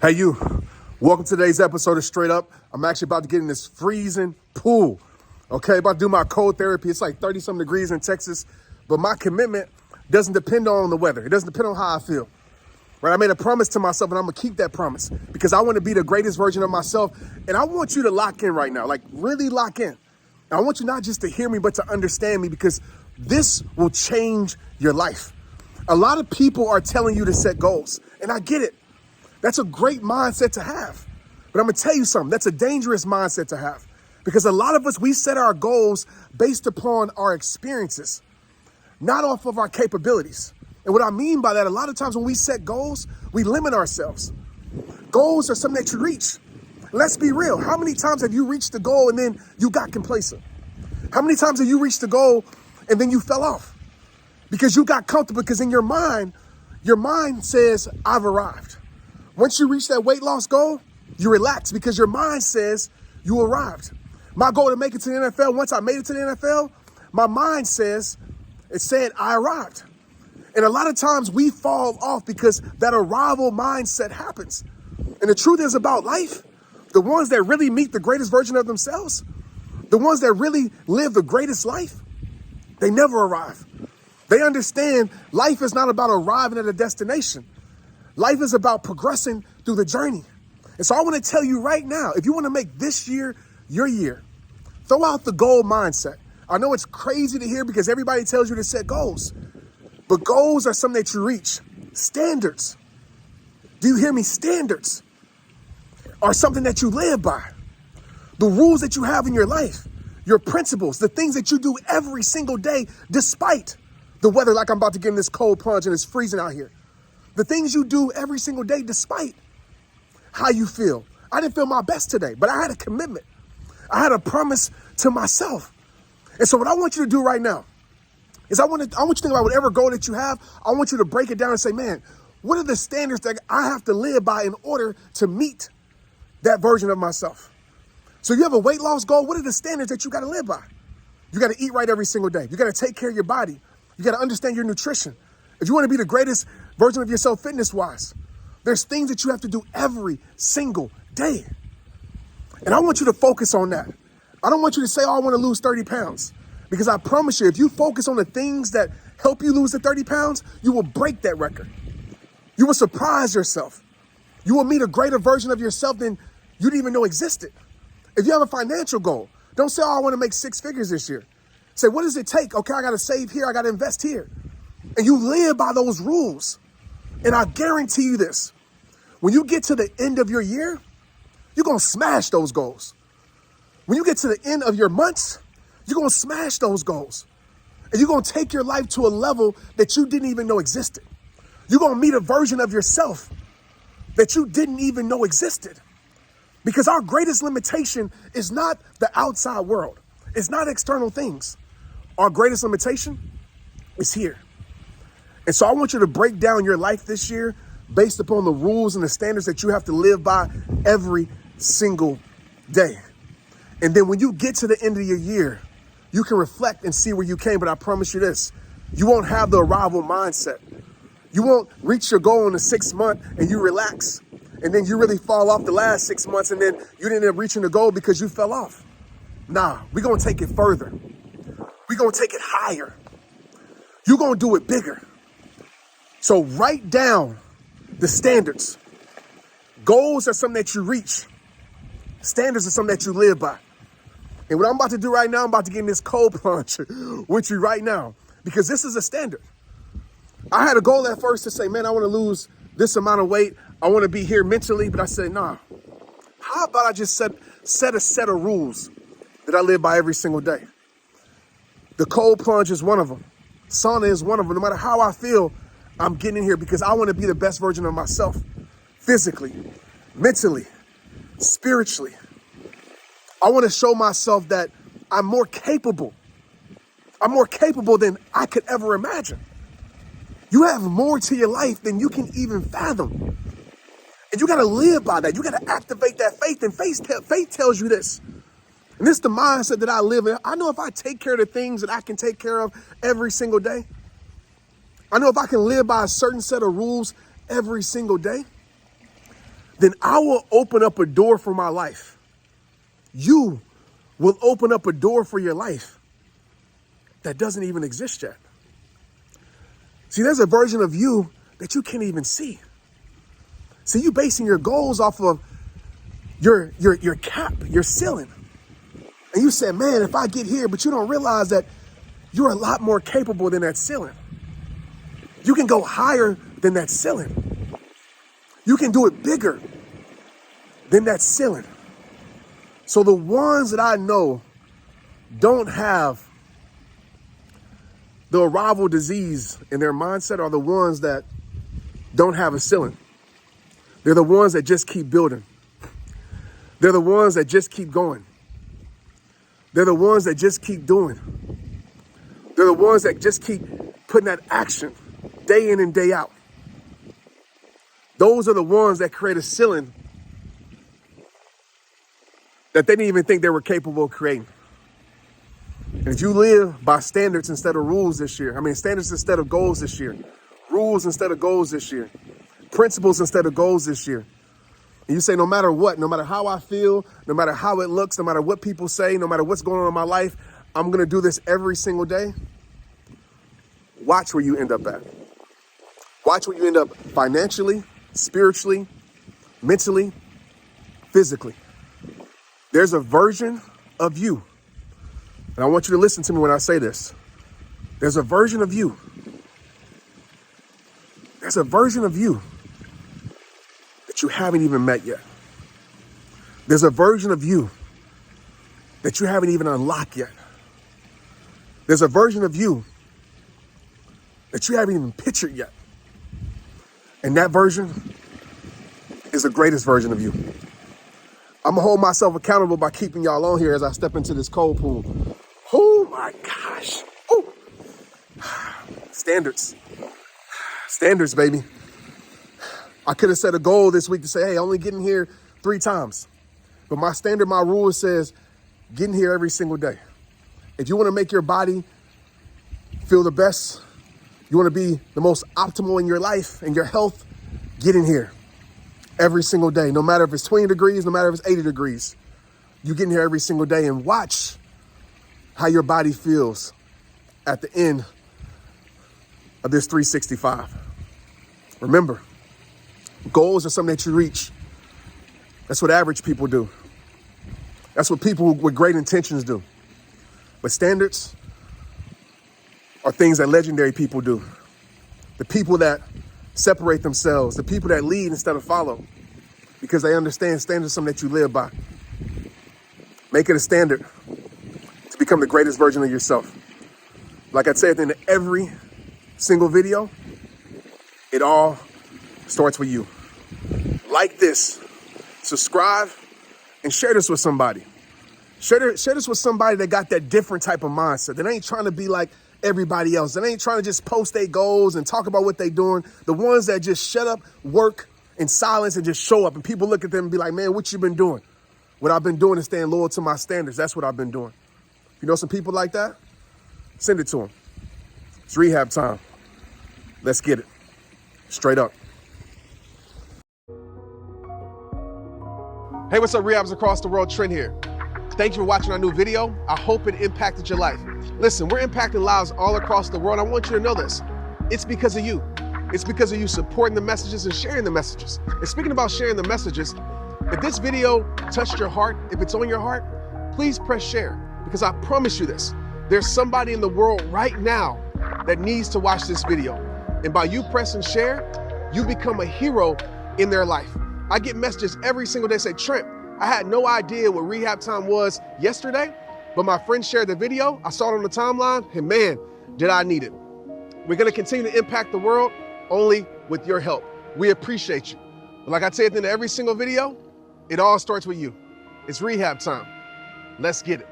Hey, you. Welcome to today's episode of Straight Up. I'm actually about to get in this freezing pool. Okay, about to do my cold therapy. It's like 30-something degrees in Texas, but my commitment doesn't depend on the weather. It doesn't depend on how I feel. Right? I made a promise to myself, and I'm going to keep that promise because I want to be the greatest version of myself, and I want you to lock in right now, like really lock in. And I want you not just to hear me, but to understand me because this will change your life. A lot of people are telling you to set goals, and I get it. That's a great mindset to have. But I'm going to tell you something. That's a dangerous mindset to have because a lot of us, we set our goals based upon our experiences, not off of our capabilities. And what I mean by that, a lot of times when we set goals, we limit ourselves. Goals are something that you reach. Let's be real. How many times have you reached the goal and then you got complacent? How many times have you reached the goal and then you fell off? Because you got comfortable because in your mind says, I've arrived. Once you reach that weight loss goal, you relax because your mind says you arrived. My goal to make it to the NFL, once I made it to the NFL, my mind said I arrived. And a lot of times we fall off because that arrival mindset happens. And the truth is about life, the ones that really meet the greatest version of themselves, the ones that really live the greatest life, they never arrive. They understand life is not about arriving at a destination. Life is about progressing through the journey. And so I want to tell you right now, if you want to make this year your year, throw out the goal mindset. I know it's crazy to hear because everybody tells you to set goals, but goals are something that you reach. Standards. Do you hear me? Standards are something that you live by. The rules that you have in your life, your principles, the things that you do every single day, despite the weather, like I'm about to get in this cold plunge and it's freezing out here. The things you do every single day, despite how you feel. I didn't feel my best today, but I had a commitment. I had a promise to myself. And so what I want you to do right now is I want you to think about whatever goal that you have. I want you to break it down and say, man, what are the standards that I have to live by in order to meet that version of myself? So you have a weight loss goal. What are the standards that you got to live by? You got to eat right every single day. You got to take care of your body. You got to understand your nutrition. If you want to be the greatest version of yourself fitness-wise, there's things that you have to do every single day. And I want you to focus on that. I don't want you to say, oh, I want to lose 30 pounds. Because I promise you, if you focus on the things that help you lose the 30 pounds, you will break that record. You will surprise yourself. You will meet a greater version of yourself than you didn't even know existed. If you have a financial goal, don't say, oh, I want to make 6 figures this year. Say, what does it take? Okay, I got to save here. I got to invest here. And you live by those rules. And I guarantee you this, when you get to the end of your year, you're going to smash those goals. When you get to the end of your months, you're going to smash those goals. And you're going to take your life to a level that you didn't even know existed. You're going to meet a version of yourself that you didn't even know existed. Because our greatest limitation is not the outside world. It's not external things. Our greatest limitation is here. And so I want you to break down your life this year based upon the rules and the standards that you have to live by every single day. And then when you get to the end of your year, you can reflect and see where you came. But I promise you this, you won't have the arrival mindset. You won't reach your goal in the 6th month and you relax. And then you really fall off the last 6 months and then you didn't end up reaching the goal because you fell off. Nah, we're going to take it further. We're going to take it higher. You're going to do it bigger. So write down the standards. Goals are something that you reach. Standards are something that you live by. And what I'm about to do right now, I'm about to get in this cold plunge with you right now because this is a standard. I had a goal at first to say, man, I want to lose this amount of weight. I want to be here mentally, but I said, nah. How about I just set a set of rules that I live by every single day? The cold plunge is one of them. Sauna is one of them. No matter how I feel, I'm getting in here because I want to be the best version of myself, physically, mentally, spiritually. I want to show myself that I'm more capable. I'm more capable than I could ever imagine. You have more to your life than you can even fathom. And you got to live by that. You got to activate that faith. And faith tells you this. And this is the mindset that I live in. I know if I take care of the things that I can take care of every single day, I know if I can live by a certain set of rules every single day, then I will open up a door for my life. You will open up a door for your life that doesn't even exist yet. See, there's a version of you that you can't even see. See, you basing your goals off of your cap, your ceiling. And you said, man, if I get here, but you don't realize that you're a lot more capable than that ceiling. You can go higher than that ceiling. You can do it bigger than that ceiling. So the ones that I know don't have the arrival disease in their mindset are the ones that don't have a ceiling. They're the ones that just keep building. They're the ones that just keep going. They're the ones that just keep doing. They're the ones that just keep putting that action day in and day out. Those are the ones that create a ceiling that they didn't even think they were capable of creating. And if you live by standards instead of rules this year, standards instead of goals this year, rules instead of goals this year, principles instead of goals this year, and you say, no matter what, no matter how I feel, no matter how it looks, no matter what people say, no matter what's going on in my life, I'm going to do this every single day. Watch where you end up at. Watch where you end up financially, spiritually, mentally, physically. There's a version of you. And I want you to listen to me when I say this. There's a version of you. There's a version of you that you haven't even met yet. There's a version of you that you haven't even unlocked yet. There's a version of you that you haven't even pictured yet. And that version is the greatest version of you. I'm gonna hold myself accountable by keeping y'all on here as I step into this cold pool. Oh my gosh. Oh. Standards. Standards, baby. I could have set a goal this week to say, hey, only getting here 3 times. But my standard, my rule says getting here every single day. If you want to make your body feel the best, you want to be the most optimal in your life and your health, get in here every single day. No matter if it's 20 degrees, no matter if it's 80 degrees, you get in here every single day and watch how your body feels at the end of this 365. Remember, goals are something that you reach. That's what average people do. That's what people with great intentions do. But standards are things that legendary people do. The people that separate themselves, the people that lead instead of follow, because they understand standards are something that you live by. Make it a standard to become the greatest version of yourself. Like I say at the end of every single video, it all starts with you. Like this, subscribe, and share this with somebody. Share this with somebody that got that different type of mindset. That ain't trying to be like everybody else. That ain't trying to just post their goals and talk about what they doing. The ones that just shut up, work in silence, and just show up. And people look at them and be like, man, what you been doing? What I've been doing is staying loyal to my standards. That's what I've been doing. If you know some people like that, send it to them. It's rehab time. Let's get it. Straight up. Hey, what's up, rehabs across the world? Trent here. Thank you for watching our new video. I hope it impacted your life. Listen, we're impacting lives all across the world. I want you to know this. It's because of you. It's because of you supporting the messages and sharing the messages. And speaking about sharing the messages, if this video touched your heart, if it's on your heart, please press share, because I promise you this. There's somebody in the world right now that needs to watch this video. And by you pressing share, you become a hero in their life. I get messages every single day say, Trent, I had no idea what rehab time was yesterday, but my friend shared the video. I saw it on the timeline, and man, did I need it. We're gonna continue to impact the world only with your help. We appreciate you. But like I say at the end of every single video, it all starts with you. It's rehab time. Let's get it.